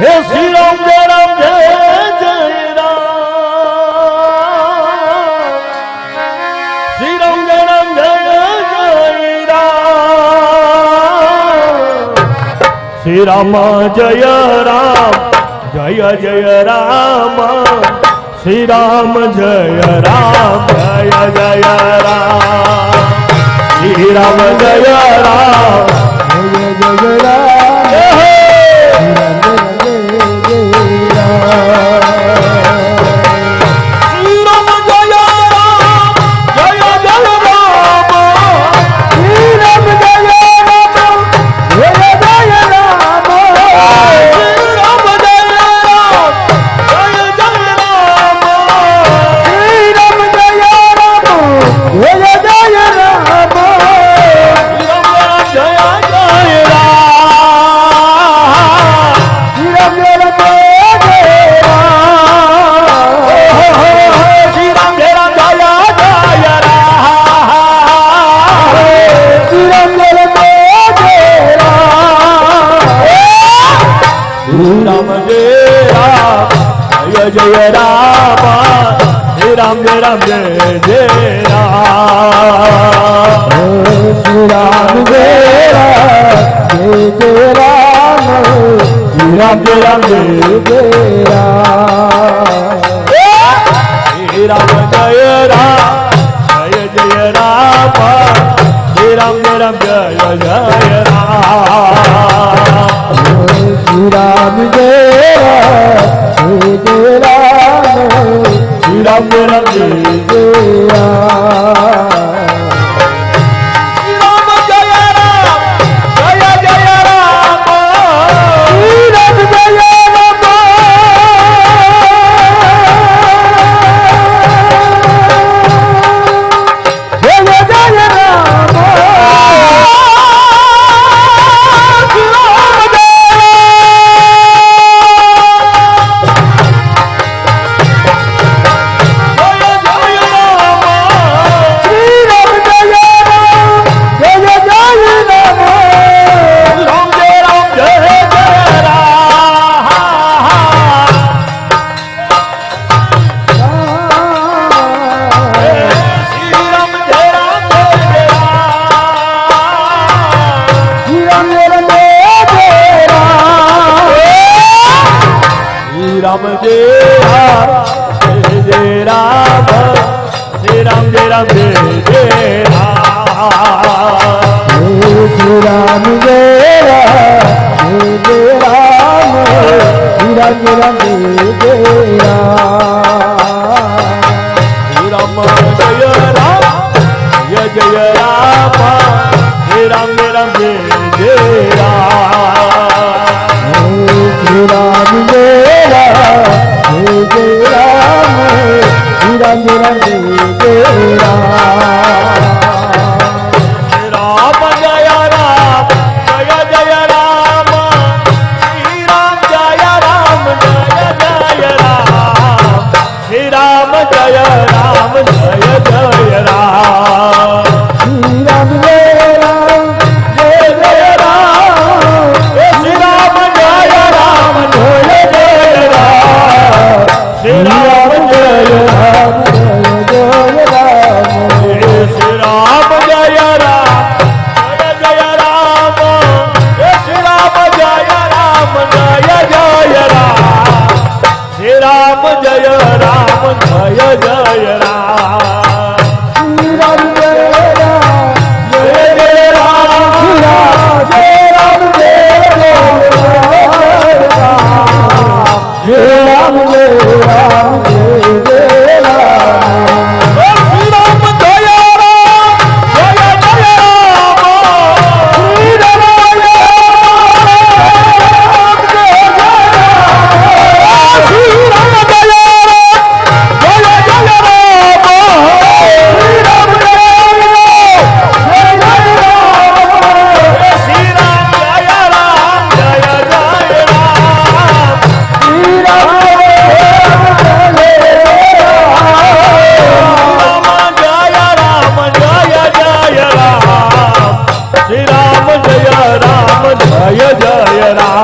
हे श्री राम जय जय राम। श्री राम जय जय राम। श्री राम जय राम जय जय राम। श्री राम जय राम जय जय राम। श्री राम जय राम जय जय राम। जय राम जय राम जय राम जय जय राम। श्री राम जय राम जय जय राम। श्री राम जय राम जय जय राम। श्री राम जय राम जय जय राम। श्री राम जय राम जय जय राम। श्री राम जय राम जय जय राम। श्री राम जय राम जय जय राम। राम जय राम जय राम जय राम जय जय राम। श्री राम जय राम जय राम। श्री राम जय राम जय जय राम। श्री राम जय राम जय जय राम। श्री राम जय राम जय जय राम। श्री राम जय राम जय जय राम। श्री राम जय राम जय जय राम। श्री राम जय राम जय जय राम। श्री राम जय राम जय जय राम। श्री राम जय राम जय जय राम। श्री राम जय राम जय जय राम। श्री राम जय राम जय जय राम। श्री राम जय राम जय जय राम। श्री राम जय राम जय जय राम। श्री राम जय राम जय जय राम। श्री राम जय राम जय जय राम। श्री राम जय राम जय जय राम। जय राम जय राम। श्री राम जय राम जय जय राम। श्री राम जय राम जय जय राम। श्री राम जय राम जय जय राम। श्री राम जय राम जय जय राम। श्री राम जय राम जय जय राम। श्री राम जय राम जय जय राम। श्री राम जय राम जय जय राम